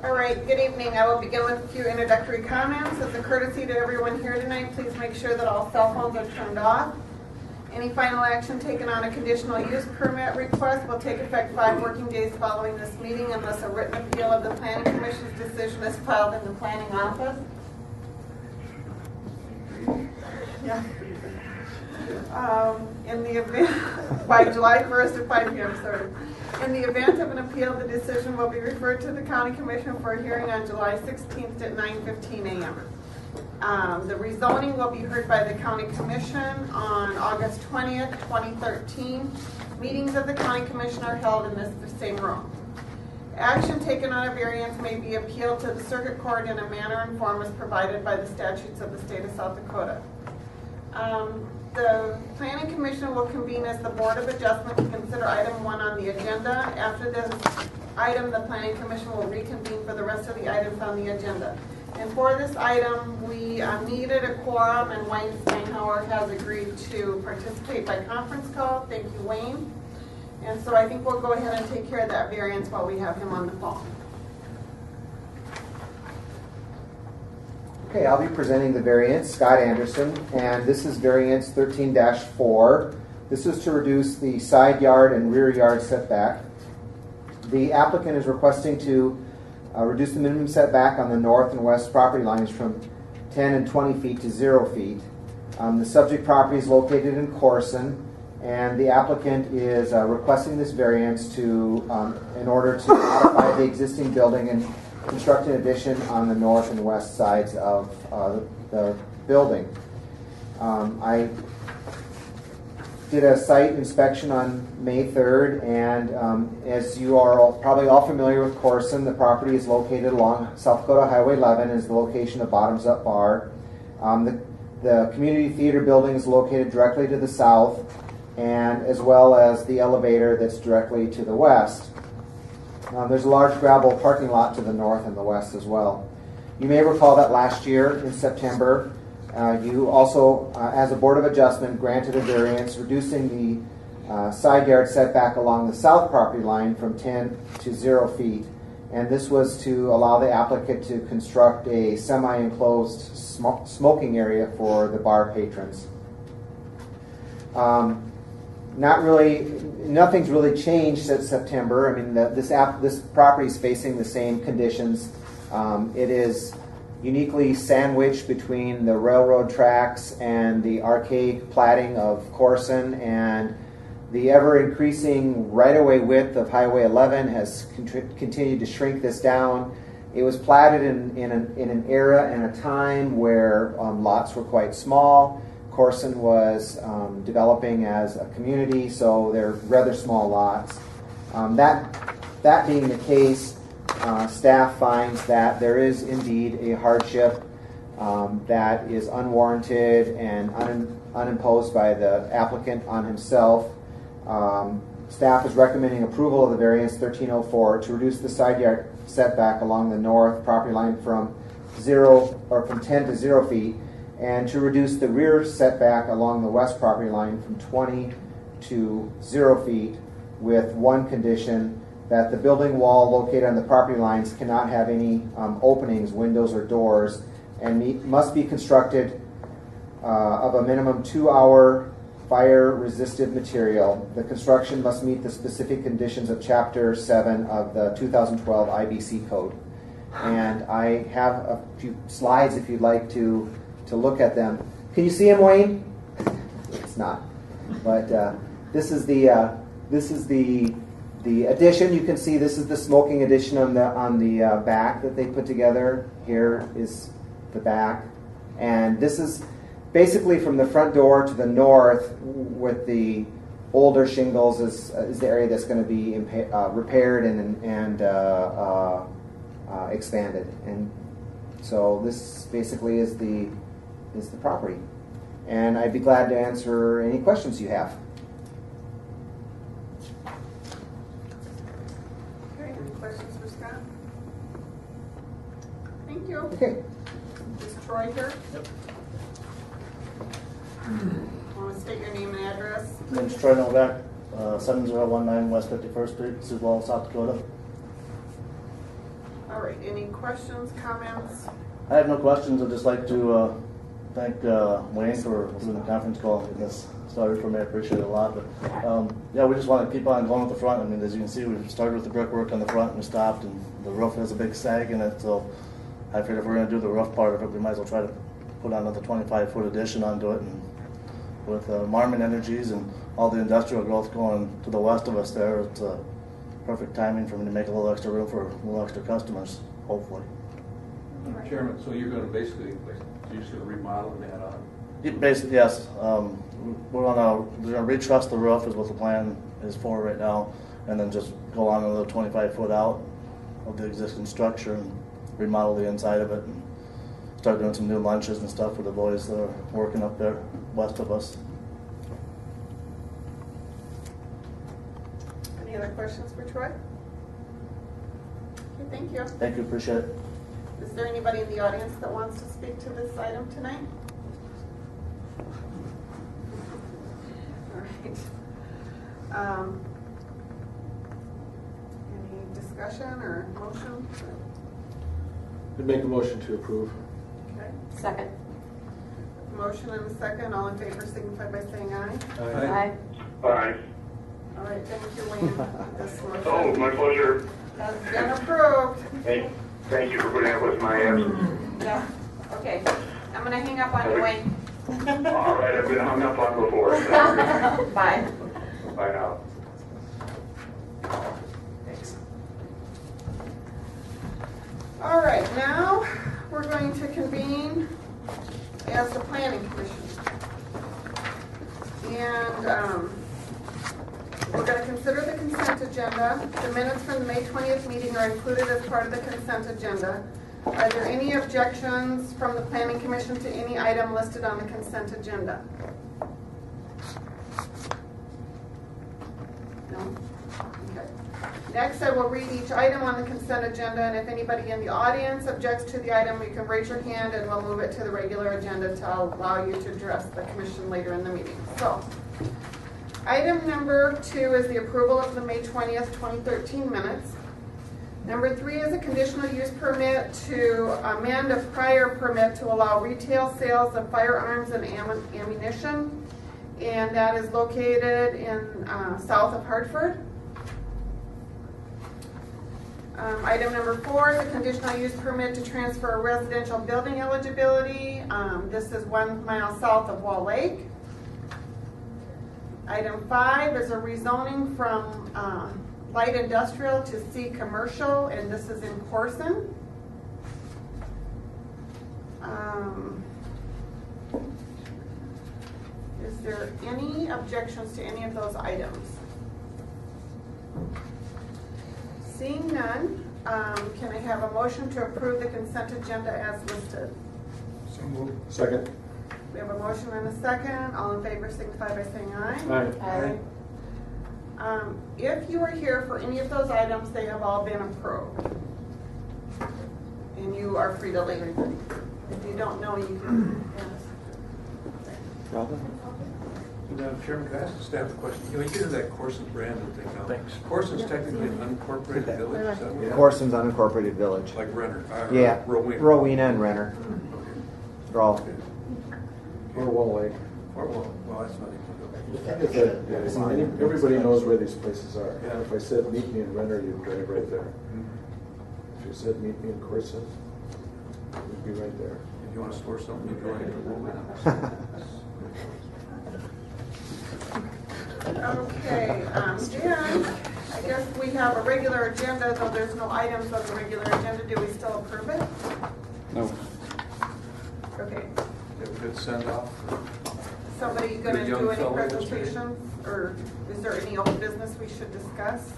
All right, good evening. I will begin with a few introductory comments. As a courtesy to everyone here tonight, please make sure that all cell phones are turned off. Any final action taken on a conditional use permit request will take effect 5 working days following this meeting unless a written appeal of the Planning Commission's decision is filed in the planning office. Yeah. In the event, by July 1st at 5 p.m., sorry. In the event of an appeal, the decision will be referred to the County Commission for a hearing on July 16th at 9:15 a.m. The rezoning will be heard by the County Commission on August 20th, 2013. Meetings of the County Commission are held in this same room. Action taken on a variance may be appealed to the Circuit Court in a manner and form as provided by the statutes of the state of South Dakota. The Planning Commission will convene as the Board of Adjustment to consider item 1 on the agenda. After this item, the Planning Commission will reconvene for the rest of the items on the agenda. And for this item, we needed a quorum, and Wayne Steinhauer has agreed to participate by conference call. Thank you, Wayne. And so I think we'll go ahead and take care of that variance while we have him on the phone. Okay, I'll be presenting the variance, Scott Anderson, and this is variance 13-4. This is to reduce the side yard and rear yard setback. The applicant is requesting to reduce the minimum setback on the north and west property lines from 10 and 20 feet to 0 feet. The subject property is located in Corson, and the applicant is requesting this variance to, in order to modify the existing building and construct an addition on the north and west sides of the building. I did a site inspection on May 3rd, and as you are probably all familiar with Corson, the property is located along South Dakota Highway 11, is the location of Bottoms Up Bar. The community theater building is located directly to the south, and as well as the elevator that's directly to the west. There's a large gravel parking lot to the north and the west as well. You may recall that last year in September, you also, as a Board of Adjustment, granted a variance reducing the side yard setback along the south property line from 10 to 0 feet. And this was to allow the applicant to construct a semi-enclosed smoking area for the bar patrons. Nothing's really changed since September. I mean, this property is facing the same conditions. It is uniquely sandwiched between the railroad tracks and the archaic platting of Corson, and the ever-increasing right-of-way width of Highway 11 has continued to shrink this down. It was platted in an era and a time where lots were quite small. Corson was developing as a community, so they're rather small lots. That being the case, staff finds that there is indeed a hardship that is unwarranted and unimposed by the applicant on himself. Staff is recommending approval of the variance 1304 to reduce the side yard setback along the north property line from 10 to 0 feet, and to reduce the rear setback along the west property line from 20 to 0 feet, with one condition: that the building wall located on the property lines cannot have any openings, windows, or doors, and must be constructed of a minimum 2-hour fire-resistive material. The construction must meet the specific conditions of Chapter 7 of the 2012 IBC Code. And I have a few slides if you'd like to look at them. Can you see them, Wayne? It's not. But this is the addition. You can see this is the smoking addition on the back that they put together. Here is the back, and this is basically from the front door to the north, with the older shingles is the area that's going to be repaired and expanded. And so this basically is the property. And I'd be glad to answer any questions you have. Okay, any questions for Scott? Thank you. Okay. Is Troy here? Yep. Want to state your name and address? My name's Troy Novak, 7019 West 51st Street, Sioux Falls, South Dakota. All right. right, any questions, comments? I have no questions. I'd just like to thank Wayne for doing the conference call and getting this started for me. I appreciate it a lot. But yeah, we just want to keep on going with the front. I mean, as you can see, we started with the brickwork on the front and we stopped, and the roof has a big sag in it. So I figured if we're going to do the roof part of it, we might as well try to put on another 25-foot addition onto it. And with Marmon Energies and all the industrial growth going to the west of us there, it's perfect timing for me to make a little extra room for a little extra customers, hopefully. Chairman, so you're going to basically, you're just going to remodel and add on? Basically, yes. We're gonna retruss the roof is what the plan is for right now, and then just go on another 25 foot out of the existing structure and remodel the inside of it and start doing some new lunches and stuff for the boys that are working up there west of us. Any other questions for Troy? Okay, thank you. Thank you, appreciate it. Is there anybody in the audience that wants to speak to this item tonight? All right. Any discussion or motion? I'd make a motion to approve. Okay. Second. Motion and a second. All in favor signify by saying aye. Aye. Aye. All right, thank you, Wayne. This motion Oh, my pleasure. has been approved. Thank you for putting up with my absence. Yeah, okay. I'm gonna hang up on you, Wayne. All right, I've been hung up on before. So. Bye. Bye now. Thanks. All right, now we're going to convene as the Planning Commission. And we're going to consider the consent agenda. The minutes from the May 20th meeting are included as part of the consent agenda. Are there any objections from the Planning Commission to any item listed on the consent agenda? No? Okay. Next, I will read each item on the consent agenda, and if anybody in the audience objects to the item, you can raise your hand and we'll move it to the regular agenda to allow you to address the commission later in the meeting. So, item number 2 is the approval of the May 20th, 2013 minutes. Number 3 is a conditional use permit to amend a prior permit to allow retail sales of firearms and ammunition, and that is located in south of Hartford. Item number 4 is a conditional use permit to transfer residential building eligibility. This is 1 mile south of Wall Lake. Item 5 is a rezoning from light industrial to C commercial, and this is in Corson. Is there any objections to any of those items? Seeing none, can I have a motion to approve the consent agenda as listed? So moved. Second. We have a motion and a second. All in favor signify by saying aye. Aye. If you are here for any of those items, they have all been approved. And you are free to leave. If you don't know, you can ask. Madam Chairman, can I ask the staff a question? You know, you get into that Corson brand and thing now. Thanks. Corson's technically an unincorporated village, is that what? Corson's unincorporated village. Like Renner? Yeah, Rowena. Rowena and Renner. They're all. Or Wall Lake. Or, well, that's not even. Everybody knows where these places are. Yeah. If I said meet me in Renner, you'd drive right there. If you said meet me in Corson, you'd be right there. If you want to store something, you go into Rowena. Okay, Dan, I guess we have a regular agenda, though there's no items on the regular agenda. Do we still approve it? No. Okay. You have a good send-off. Somebody gonna Good young do any fellow yesterday. presentations, or is there any old business we should discuss?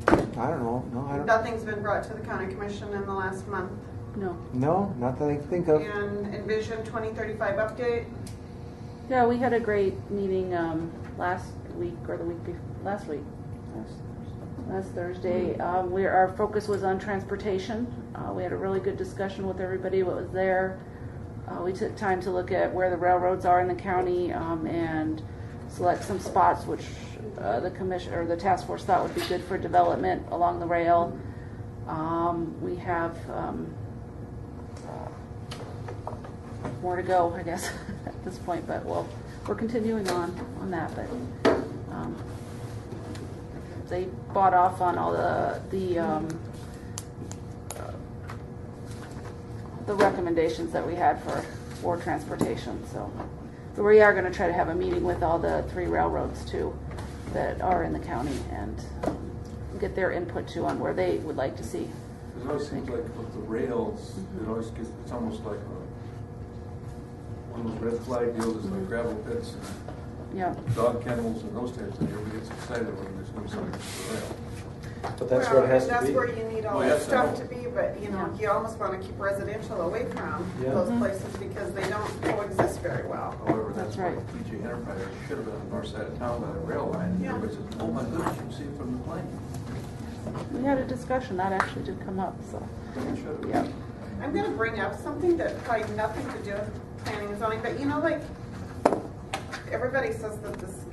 I don't know. No, I don't. Nothing's been brought to the county commission in the last month. No. No, not that I can think of. And Envision 2035 update. Yeah, we had a great meeting last week or the week before, last Thursday. Our focus was on transportation. We had a really good discussion with everybody what was there. We took time to look at where the railroads are in the county and select some spots which the commission or the task force thought would be good for development along the rail. We have more to go, I guess, at this point, but we're continuing on that. But they bought off on all the recommendations that we had for transportation. So we are going to try to have a meeting with all the 3 railroads too that are in the county and get their input too on where they would like to see. It always seems like with the rails, it always gets, it's almost like one of those red flag deals, it's like gravel pits Yeah. and dog kennels and those types of things. Everybody gets excited when there's no something for rail. But that's where it has to That's be. where you need all Well, that yes, I stuff know. to be, but you almost want to keep residential away from Yeah. those places because they don't coexist very well. However, that's That's why right. PJ Enterprise should have been on the north side of town by the rail line. Yeah. Everybody says, oh my goodness, you can see it from the plane. We had a discussion that actually did come up. So It should have. yeah. I'm going to bring up something that probably nothing to do with planning and zoning, but like everybody says that this